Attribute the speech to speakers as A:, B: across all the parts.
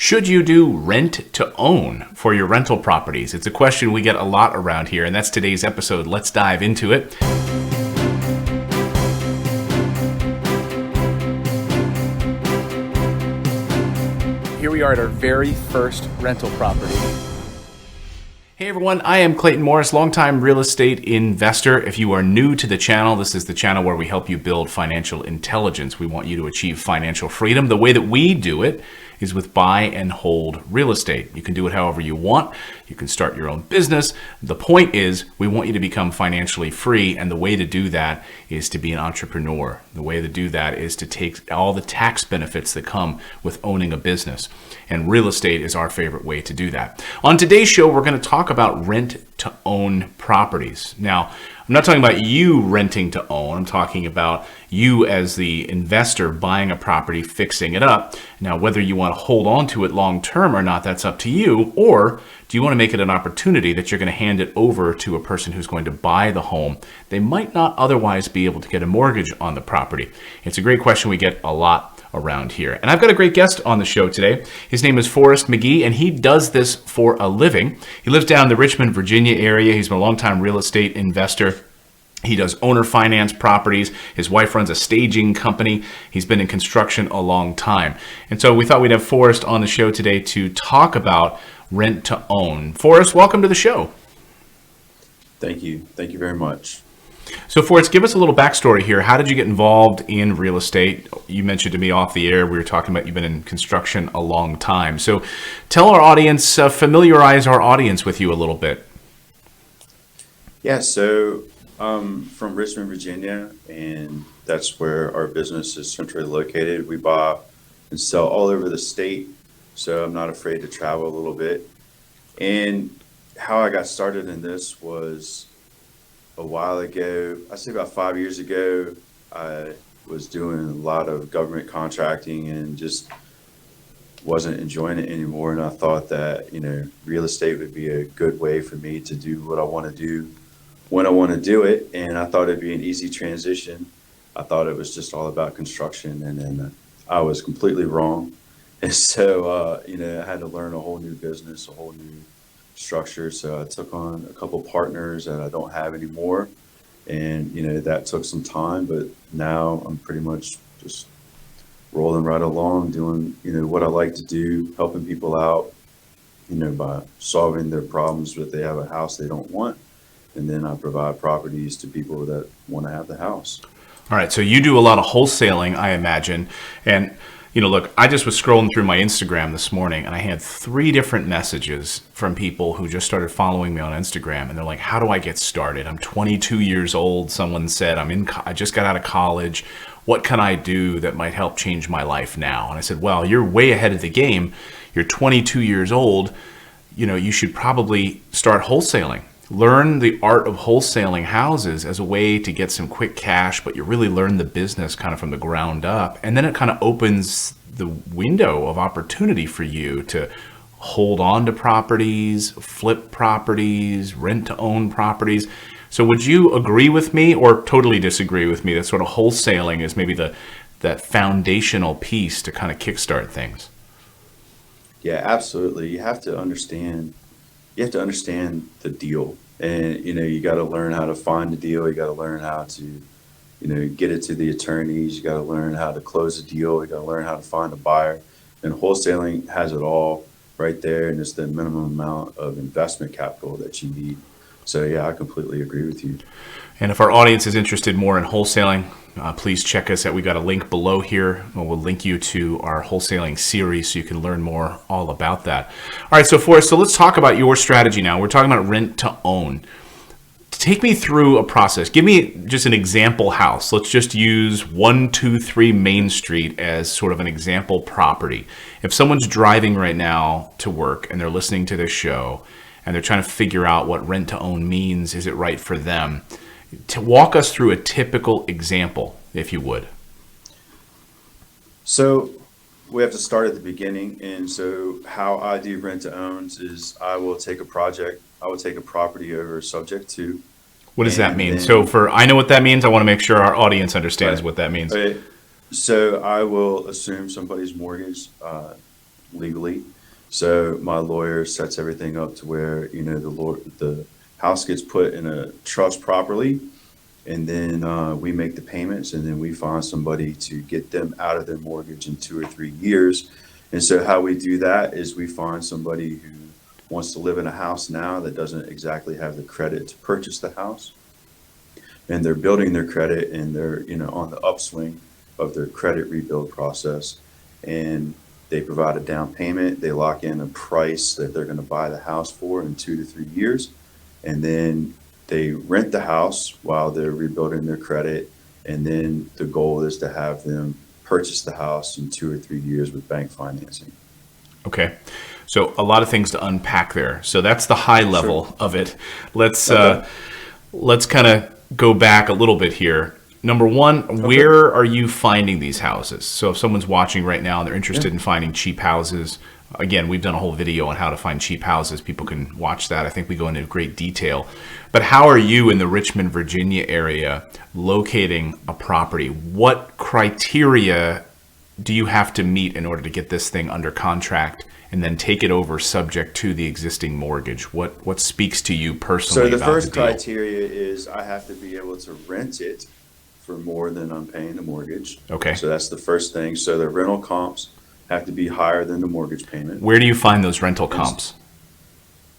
A: Should you do rent to own for your rental properties? It's a question we get a lot around here, and that's today's episode. Let's dive into it. Here we are at our very first rental property. Hey everyone, I am Clayton Morris, longtime real estate investor. If you are new to the channel, this is the channel where we help you build financial intelligence. We want you to achieve financial freedom. The way that we do it is with buy and hold real estate. You can do it however you want. You can start your own business. The point is we want you to become financially free, and the way to do that is to be an entrepreneur. The way to do that is to take all the tax benefits that come with owning a business, and real estate is our favorite way to do that. On today's show, we're going to talk about rent to own properties. Now, I'm not talking about you renting to own. I'm talking about you as the investor buying a property, fixing it up. Now, whether you want to hold on to it long term or not, that's up to you. Or do you want to make it an opportunity that you're going to hand it over to a person who's going to buy the home? They might not otherwise be able to get a mortgage on the property. It's a great question we get a lot around here. And I've got a great guest on the show today. His name is Forrest McGhee, and he does this for a living. He lives down in the Richmond, Virginia area. He's been a longtime real estate investor. He does owner finance properties. His wife runs a staging company. He's been in construction a long time. And so we thought we'd have Forrest on the show today to talk about rent to own. Forrest, welcome to the show.
B: Thank you. Thank you very much.
A: So Forrest, give us a little backstory here. How did you get involved in real estate? You mentioned to me off the air, we were talking about you've been in construction a long time. So tell our audience, familiarize our audience with you a little bit.
B: Yeah, so I'm from Richmond, Virginia, and that's where our business is centrally located. We buy and sell all over the state, so I'm not afraid to travel a little bit. And how I got started in this was a while ago. I say about 5 years ago. I was doing a lot of government contracting and just wasn't enjoying it anymore. And I thought that, real estate would be a good way for me to do what I want to do when I want to do it. And I thought it'd be an easy transition. I thought it was just all about construction, and then I was completely wrong. And so, I had to learn a whole new business, a whole new structure. So I took on a couple partners that I don't have anymore, and that took some time, but now I'm pretty much just rolling right along, doing what I like to do, helping people out, by solving their problems if they have a house they don't want, and then I provide properties to people that want to have the house.
A: All right, so you do a lot of wholesaling, I imagine, and look, I just was scrolling through my Instagram this morning, and I had 3 different messages from people who just started following me on Instagram, and they're like, how do I get started? I'm 22 years old. Someone said, I just got out of college. What can I do that might help change my life now? And I said, well, you're way ahead of the game. You're 22 years old. You should probably start wholesaling. Learn the art of wholesaling houses as a way to get some quick cash, but you really learn the business kind of from the ground up. And then it kind of opens the window of opportunity for you to hold on to properties, flip properties, rent to own properties. So would you agree with me or totally disagree with me that sort of wholesaling is maybe that foundational piece to kind of kickstart things?
B: Yeah, absolutely. You have to understand the deal, and you got to learn how to find the deal. You got to learn how to get it to the attorneys. You got to learn how to close a deal. You got to learn how to find a buyer, and wholesaling has it all right there, and it's the minimum amount of investment capital that you need. So yeah, I completely agree with you.
A: And if our audience is interested more in wholesaling, please check us out. We got a link below here. We'll link you to our wholesaling series so you can learn more all about that. All right, so Forrest, let's talk about your strategy now. We're talking about rent to own. Take me through a process. Give me just an example house. Let's just use 123 Main Street as sort of an example property. If someone's driving right now to work and they're listening to this show and they're trying to figure out what rent to own means, is it right for them? To walk us through a typical example, if you would.
B: So we have to start at the beginning. And so how I do rent to owns is I will take a property over subject to.
A: What does that mean? I know what that means. I want to make sure our audience understands what that means.
B: Okay. So I will assume somebody's mortgage, legally. So my lawyer sets everything up to where, the house gets put in a trust properly, and then we make the payments, and then we find somebody to get them out of their mortgage in 2 or 3 years. And so how we do that is we find somebody who wants to live in a house now that doesn't exactly have the credit to purchase the house, and they're building their credit, and they're, on the upswing of their credit rebuild process, and they provide a down payment. They lock in a price that they're going to buy the house for in 2 to 3 years, and then they rent the house while they're rebuilding their credit. And then the goal is to have them purchase the house in 2 or 3 years with bank financing.
A: Okay. So a lot of things to unpack there. So that's the high level of it. Let's kind of go back a little bit here. Number one, where are you finding these houses? So if someone's watching right now and they're interested in finding cheap houses, again, we've done a whole video on how to find cheap houses. People can watch that. I think we go into great detail. But how are you in the Richmond, Virginia area locating a property? What criteria do you have to meet in order to get this thing under contract and then take it over subject to the existing mortgage? What speaks to you personally?
B: So the
A: about
B: first
A: the deal?
B: criteria is I have to be able to rent it for more than I'm paying the mortgage.
A: Okay.
B: So that's the first thing. So the rental comps have to be higher than the mortgage payment.
A: Where do you find those rental comps?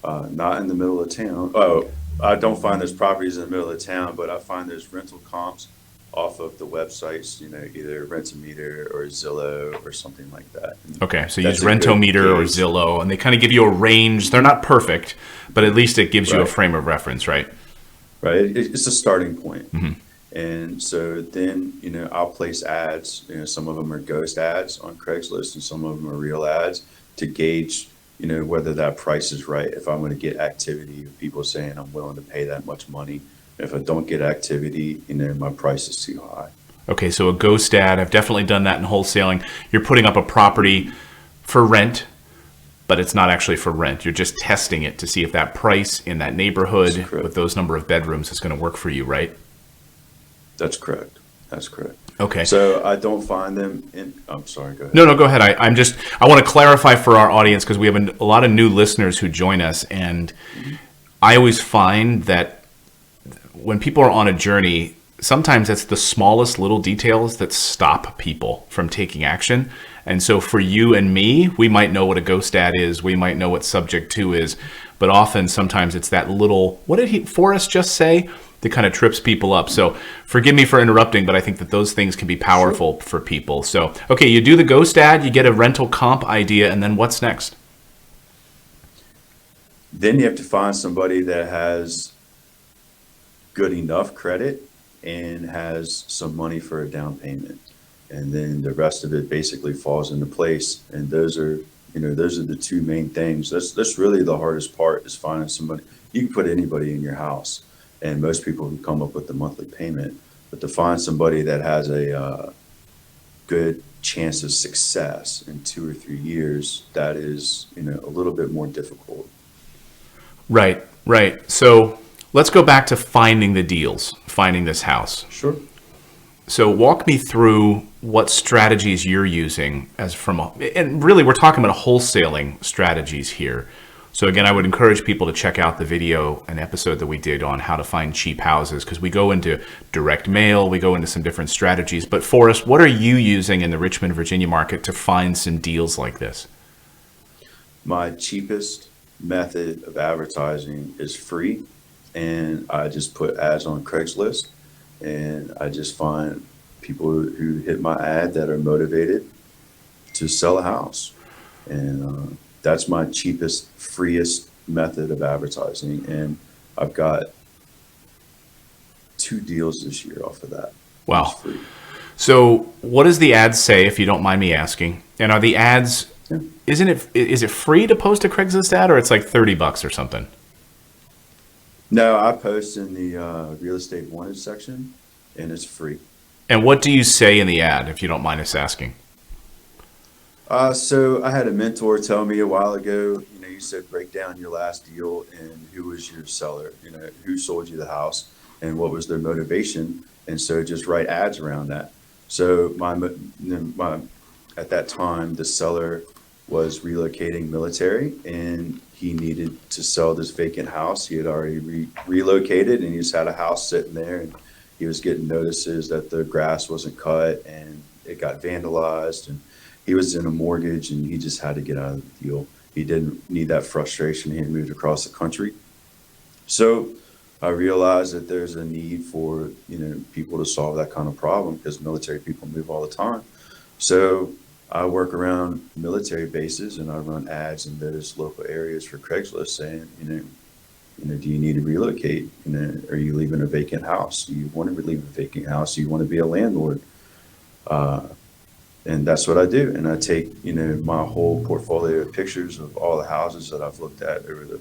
B: Not in the middle of town. Oh, I don't find those properties in the middle of town, but I find those rental comps off of the websites, either Rent-A-Meter or Zillow or something like that. And
A: okay, so you use Rent-O-Meter or Zillow, and they kind of give you a range. They're not perfect, but at least it gives you a frame of reference, right?
B: Right. It's a starting point. Mm-hmm. And so then, I'll place ads. Some of them are ghost ads on Craigslist, and some of them are real ads to gauge, whether that price is right. If I'm going to get activity of people saying I'm willing to pay that much money. If I don't get activity, my price is too high.
A: Okay, so a ghost ad. I've definitely done that in wholesaling. You're putting up a property for rent, but it's not actually for rent. You're just testing it to see if that price in that neighborhood with those number of bedrooms is going to work for you, right?
B: That's correct. That's correct.
A: Okay.
B: So I don't find them in. I'm sorry. Go ahead.
A: No, go ahead. I want to clarify for our audience because we have a lot of new listeners who join us, and I always find that when people are on a journey, sometimes it's the smallest little details that stop people from taking action. And so for you and me, we might know what a ghost ad is. We might know what subject to is. But often, sometimes it's that little, what did Forrest just say? That kind of trips people up. So forgive me for interrupting, but I think that those things can be powerful for people. So, okay, you do the ghost ad, you get a rental comp idea, and then what's next?
B: Then you have to find somebody that has good enough credit and has some money for a down payment. And then the rest of it basically falls into place. And those are the two main things. That's really the hardest part, is finding somebody. You can put anybody in your house, and most people can come up with the monthly payment. But to find somebody that has a good chance of success in 2 or 3 years, that is, a little bit more difficult.
A: Right. So let's go back to finding the deals, finding this house.
B: Sure.
A: So walk me through what strategies you're using and really we're talking about wholesaling strategies here. So again, I would encourage people to check out the video, an episode that we did on how to find cheap houses, because we go into direct mail, we go into some different strategies. But Forrest, what are you using in the Richmond, Virginia market to find some deals like this?
B: My cheapest method of advertising is free, and I just put ads on Craigslist, and I just find people who hit my ad that are motivated to sell a house. And that's my cheapest, freest method of advertising. And I've got 2 deals this year off of that.
A: Wow. So what does the ad say, if you don't mind me asking? And are the ads, is it free to post a Craigslist ad, or it's like $30 or something?
B: No, I post in the real estate wanted section, and it's free.
A: And what do you say in the ad, if you don't mind us asking?
B: So I had a mentor tell me a while ago, you said break down your last deal and who was your seller, who sold you the house and what was their motivation. And so just write ads around that. So my at that time, the seller was relocating military, and he needed to sell this vacant house. He had already relocated, and he just had a house sitting there, and he was getting notices that the grass wasn't cut and it got vandalized, and he was in a mortgage, and he just had to get out of the deal. He didn't need that frustration. He had moved across the country. So I realized that there's a need for, people to solve that kind of problem, because military people move all the time. So I work around military bases, and I run ads in those local areas for Craigslist saying, do you need to relocate? Are you leaving a vacant house? Do you want to leave a vacant house? Do you want to be a landlord? And that's what I do. And I take, my whole portfolio of pictures of all the houses that I've looked at over the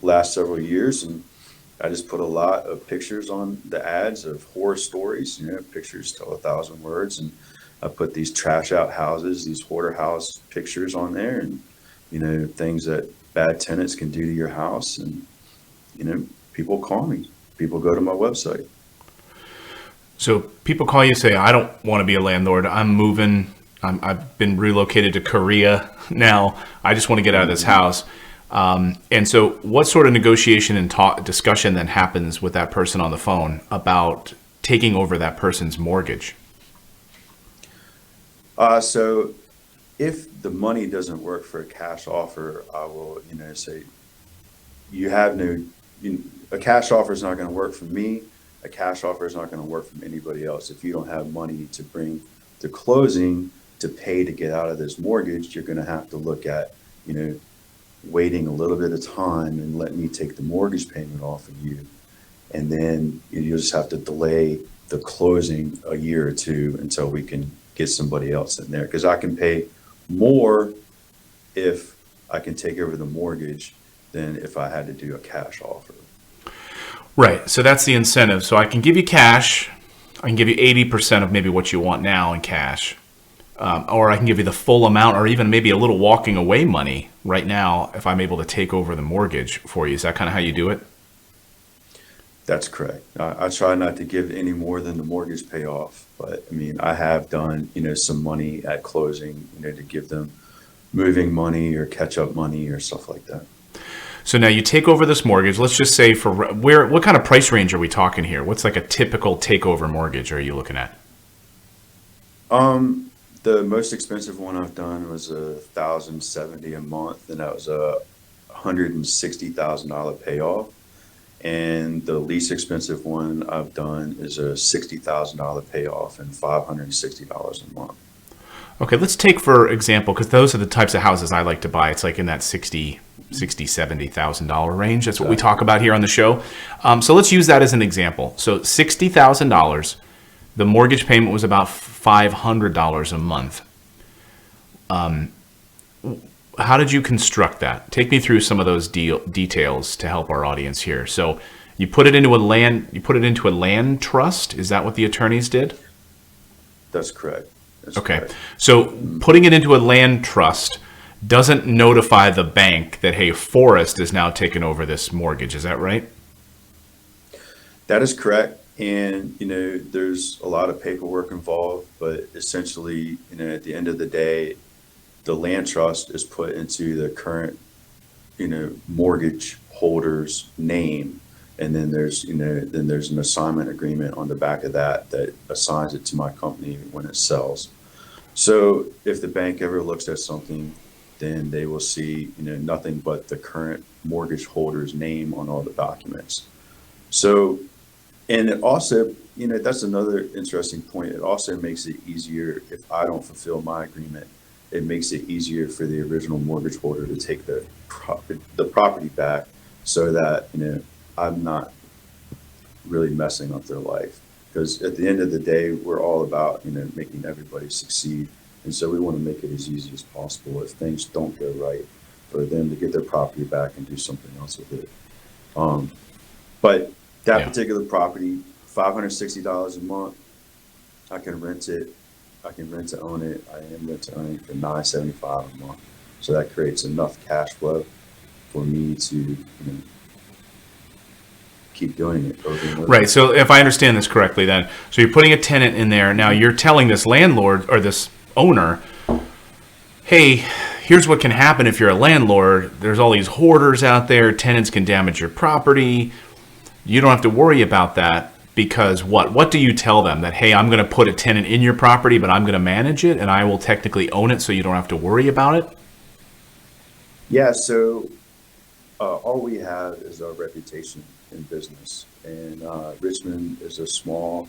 B: last several years. And I just put a lot of pictures on the ads of horror stories. Pictures tell 1,000 words. And I put these trash out houses, these hoarder house pictures on there, and, things that bad tenants can do to your house. And, people call me. People go to my website.
A: So people call you, say, I don't want to be a landlord. I'm moving. I've been relocated to Korea now. I just want to get out of this house. And so what sort of negotiation and discussion then happens with that person on the phone about taking over that person's mortgage?
B: So if the money doesn't work for a cash offer, I will, say a cash offer is not going to work for me. A cash offer is not going to work from anybody else. If you don't have money to bring to closing to pay to get out of this mortgage, you're going to have to look at, waiting a little bit of time and let me take the mortgage payment off of you. And then you'll just have to delay the closing a year or two until we can get somebody else in there. Because I can pay more if I can take over the mortgage than if I had to do a cash offer.
A: Right. So that's the incentive. So I can give you cash. I can give you 80% of maybe what you want now in cash. Or I can give you the full amount, or even maybe a little walking away money right now if I'm able to take over the mortgage for you. Is that kind of how you do it?
B: That's correct. I try not to give any more than the mortgage payoff, but I have done, some money at closing, to give them moving money or catch up money or stuff like that.
A: So now you take over this mortgage. Let's just say what kind of price range are we talking here? What's like a typical takeover mortgage are you looking at?
B: The most expensive one I've done was $1,070 a month, and that was a $160,000 payoff. And the least expensive one I've done is a $60,000 payoff and $560 a month.
A: Okay, let's take for example, because those are the types of houses I like to buy. It's like in that $70,000 range. That's what we talk about here on the show. So let's use that as an example. So $60,000, the mortgage payment was about $500 a month. How did you construct that? Take me through some of those details to help our audience here. So you put it into a land trust. Is that what the attorneys did?
B: That's correct.
A: Okay. Correct. So putting it into a land trust doesn't notify the bank that, hey, Forrest is now taking over this mortgage. Is that right?
B: That is correct. And, there's a lot of paperwork involved, but essentially, at the end of the day, the land trust is put into the current, mortgage holder's name. And then there's an assignment agreement on the back of that assigns it to my company when it sells. So if the bank ever looks at something, then they will see, nothing but the current mortgage holder's name on all the documents. So, and it also, that's another interesting point. It also makes it easier if I don't fulfill my agreement. It makes it easier for the original mortgage holder to take the property back, so that, I'm not really messing up their life. Because at the end of the day, we're all about, making everybody succeed. And so we want to make it as easy as possible if things don't go right, for them to get their property back and do something else with it. But that particular property, $560 a month, I can rent it. I can rent to own it. I am rent to own it for $975 a month. So that creates enough cash flow for me to, keep doing it over and over.
A: Right. So if I understand this correctly, then, so you're putting a tenant in there. Now you're telling this landlord or this owner, hey, here's what can happen if you're a landlord. There's all these hoarders out there. Tenants can damage your property. You don't have to worry about that because what? What do you tell them? That, hey, I'm going to put a tenant in your property, but I'm going to manage it and I will technically own it so you don't have to worry about it?
B: Yeah, so all we have is our reputation in business. And Richmond is a small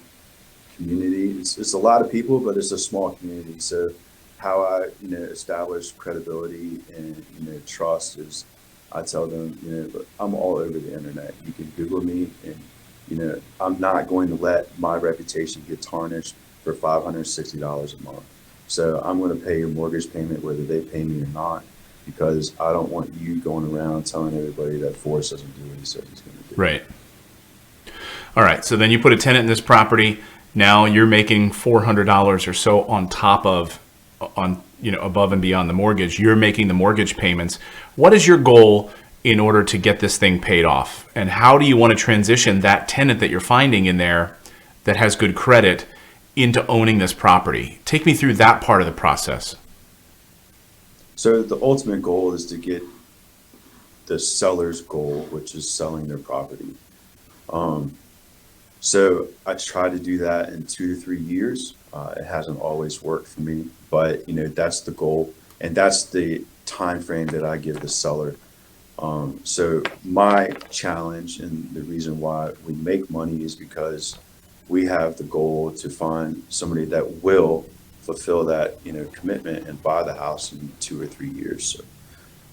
B: community. It's a lot of people, but it's a small community. So how I, establish credibility and, trust is I tell them, look, I'm all over the internet. You can Google me and, I'm not going to let my reputation get tarnished for $560 a month. So I'm going to pay your mortgage payment whether they pay me or not, because I don't want you going around telling everybody that Forrest doesn't do what he said he's going to do.
A: Right. All right. So then you put a tenant in this property. Now you're making $400 or so on top of, above and beyond the mortgage. You're making the mortgage payments. What is your goal in order to get this thing paid off? And how do you want to transition that tenant that you're finding in there that has good credit into owning this property? Take me through that part of the process.
B: So the ultimate goal is to get the seller's goal, which is selling their property. So I try to do that in 2 to 3 years. It hasn't always worked for me, but that's the goal, and that's the time frame that I give the seller. So my challenge and the reason why we make money is because we have the goal to find somebody that will fulfill that commitment and buy the house in 2 or 3 years. So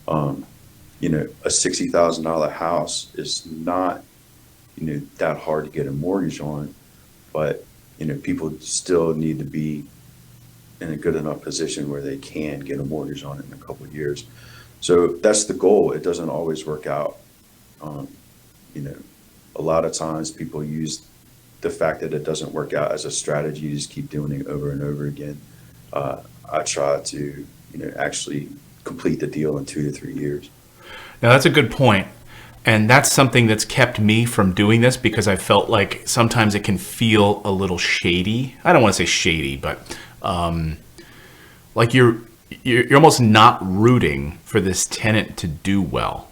B: a $60,000 house is not that hard to get a mortgage on, but people still need to be in a good enough position where they can get a mortgage on it in a couple of years. So that's the goal. It doesn't always work out. A lot of times people use the fact that it doesn't work out as a strategy. You just keep doing it over and over again. I try to actually complete the deal in 2 to 3 years.
A: Now that's a good point. And that's something that's kept me from doing this because I felt like sometimes it can feel a little shady. I don't want to say shady, but like you're almost not rooting for this tenant to do well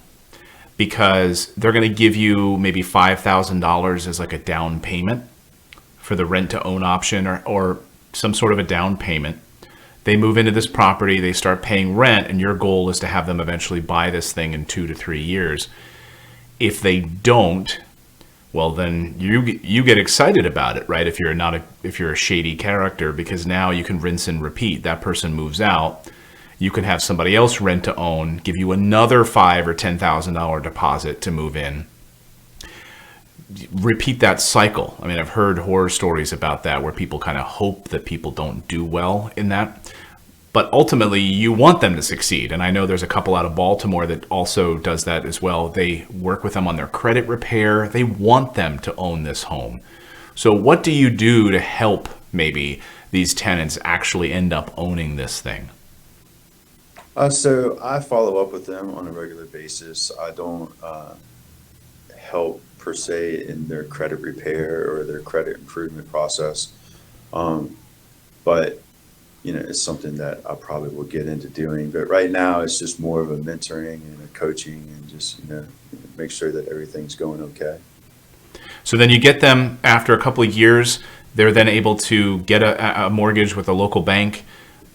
A: because they're going to give you maybe $5,000 as like a down payment for the rent to own option or some sort of a down payment. They move into this property, they start paying rent, and your goal is to have them eventually buy this thing in 2 to 3 years. If they don't, well, then you get excited about it, right? If you're a shady character, because now you can rinse and repeat. That person moves out. You can have somebody else rent to own, give you another $5,000 or $10,000 deposit to move in. Repeat that cycle. I mean, I've heard horror stories about that where people kind of hope that people don't do well in that. But ultimately, you want them to succeed. And I know there's a couple out of Baltimore that also does that as well. They work with them on their credit repair. They want them to own this home. So what do you do to help maybe these tenants actually end up owning this thing?
B: So I follow up with them on a regular basis. I don't help per se in their credit repair or their credit improvement process. But it's something that I probably will get into doing. But right now, it's just more of a mentoring and a coaching and just, make sure that everything's going okay.
A: So then you get them after a couple of years, they're then able to get a mortgage with a local bank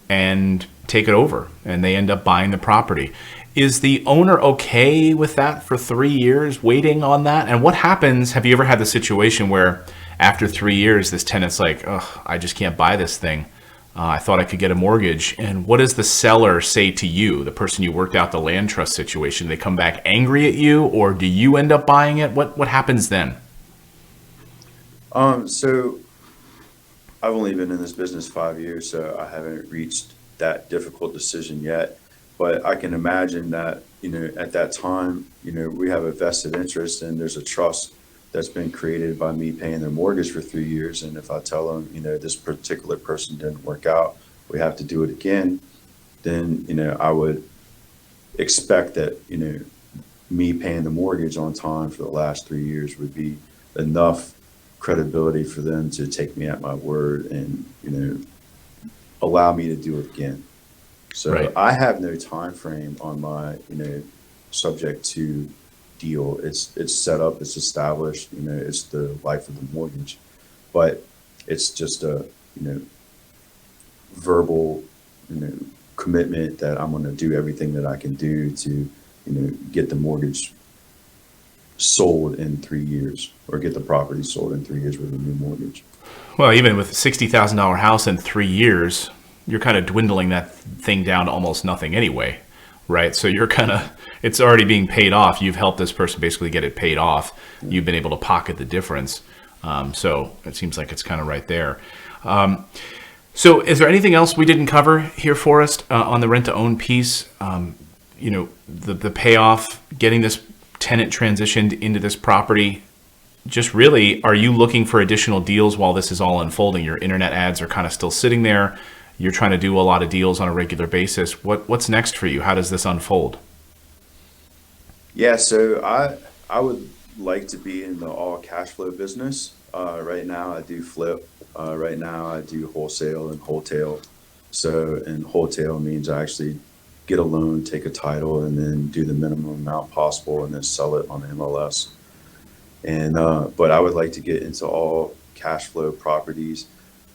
A: and take it over, and they end up buying the property. Is the owner okay with that for 3 years, waiting on that? And what happens, have you ever had the situation where after 3 years, this tenant's like, oh, I just can't buy this thing. I thought I could get a mortgage. And what does the seller say to you, the person you worked out the land trust situation? They come back angry at you, or do you end up buying it? What happens then?
B: So I've only been in this business 5 years, so I haven't reached that difficult decision yet. But I can imagine that, at that time, we have a vested interest and there's a trust that's been created by me paying their mortgage for 3 years. And if I tell them, this particular person didn't work out, we have to do it again, then, I would expect that, me paying the mortgage on time for the last 3 years would be enough credibility for them to take me at my word and, allow me to do it again. So
A: Right.
B: I have no time frame on my, subject to deal. It's set up, it's established, it's the life of the mortgage. But it's just a, verbal, you know, commitment that I'm going to do everything that I can do to, get the mortgage sold in 3 years or get the property sold in 3 years with a new mortgage.
A: Well, even with a $60,000 house in 3 years, you're kind of dwindling that thing down to almost nothing anyway, right? So you're kind of, it's already being paid off. You've helped this person basically get it paid off. You've been able to pocket the difference. So it seems like it's kind of right there. So is there anything else we didn't cover here, Forrest, on the rent-to-own piece? The payoff, getting this tenant transitioned into this property. Just really, are you looking for additional deals while this is all unfolding? Your internet ads are kind of still sitting there. You're trying to do a lot of deals on a regular basis. What's next for you? How does this unfold?
B: Yeah, so I would like to be in the all cash flow business. Right now I do flip. Right now I do wholesale and wholetail. So, and wholetail means I actually get a loan, take a title, and then do the minimum amount possible and then sell it on the MLS. And but I would like to get into all cash flow properties.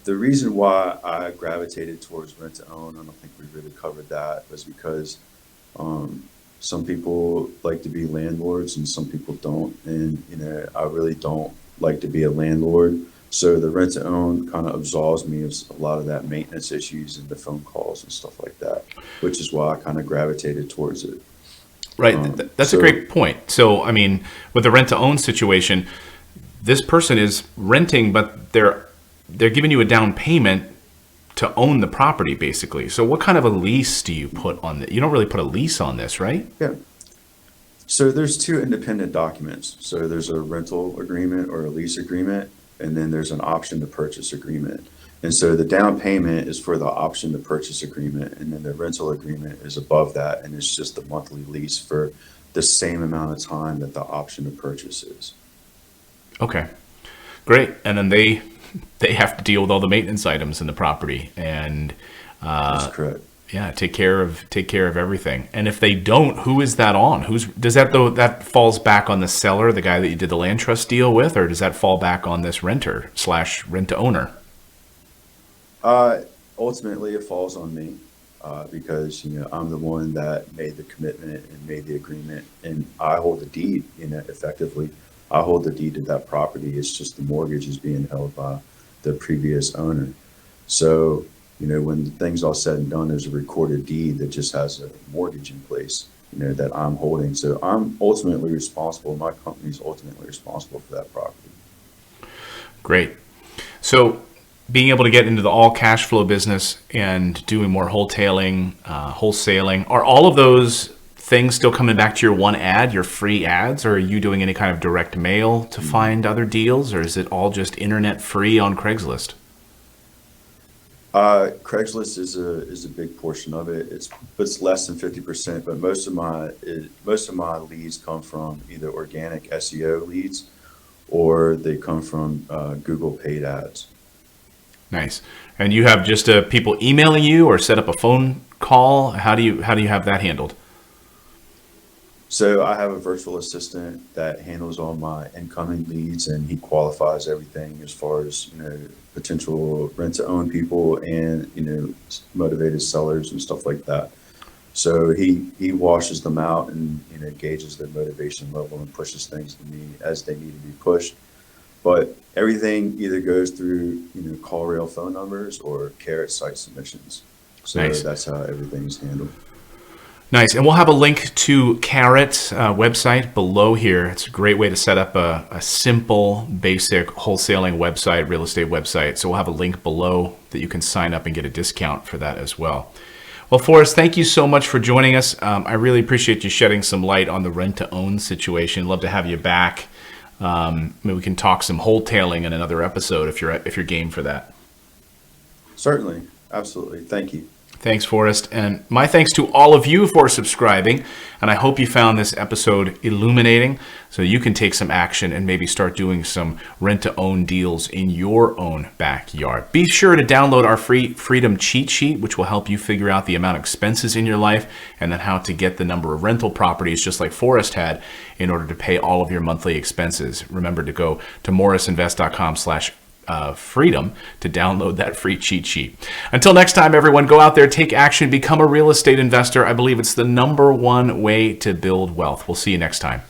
B: The reason why I gravitated towards rent to own, I don't think we really covered that, was because some people like to be landlords and some people don't. And I really don't like to be a landlord. So the rent to own kind of absolves me of a lot of that maintenance issues and the phone calls and stuff like that, which is why I kind of gravitated towards it.
A: Right. That's a great point. So, I mean, with the rent to own situation, this person is renting, but they're giving you a down payment to own the property, basically. So what kind of a lease do you put on it? You don't really put a lease on this, right?
B: Yeah. So there's two independent documents. So there's a rental agreement or a lease agreement, and then there's an option to purchase agreement. And so the down payment is for the option to purchase agreement, and then the rental agreement is above that, and it's just the monthly lease for the same amount of time that the option to purchase is.
A: Okay, great. And then they have to deal with all the maintenance items in the property, and
B: That's correct.
A: yeah, take care of everything. And if they don't, who is that on? That falls back on the seller, the guy that you did the land trust deal with, or does that fall back on this renter / rent to owner?
B: Ultimately, it falls on me because I'm the one that made the commitment and made the agreement, and I hold the deed. Effectively, I hold the deed to that property. It's just the mortgage is being held by the previous owner. So, when things all said and done, there's a recorded deed that just has a mortgage in place, that I'm holding. So I'm ultimately responsible. My company's ultimately responsible for that property.
A: Great. So being able to get into the all cash flow business and doing more wholesaling, are all of those things still coming back to your one ad, your free ads, or are you doing any kind of direct mail to find other deals, or is it all just internet free on Craigslist?
B: Craigslist is a big portion of it. It's less than 50%, but most of my leads come from either organic SEO leads or they come from Google paid ads.
A: Nice. And you have just people emailing you or set up a phone call? How do you have that handled?
B: So I have a virtual assistant that handles all my incoming leads, and he qualifies everything as far as potential rent to own people and motivated sellers and stuff like that. So he washes them out and gauges their motivation level and pushes things to me as they need to be pushed. But everything either goes through call rail phone numbers or Carrot site submissions. So
A: Nice.
B: that's how everything's handled.
A: Nice. And we'll have a link to Carrot's website below here. It's a great way to set up a simple, basic wholesaling website, real estate website. So we'll have a link below that you can sign up and get a discount for that as well. Well, Forrest, thank you so much for joining us. I really appreciate you shedding some light on the rent-to-own situation. Love to have you back. Maybe we can talk some wholetailing in another episode if you're game for that.
B: Certainly. Absolutely. Thank you.
A: Thanks, Forrest. And my thanks to all of you for subscribing. And I hope you found this episode illuminating so you can take some action and maybe start doing some rent-to-own deals in your own backyard. Be sure to download our free Freedom Cheat Sheet, which will help you figure out the amount of expenses in your life and then how to get the number of rental properties, just like Forrest had, in order to pay all of your monthly expenses. Remember to go to morrisinvest.com/freedom to download that free cheat sheet. Until next time, everyone, go out there, take action, become a real estate investor. I believe it's the #1 way to build wealth. We'll see you next time.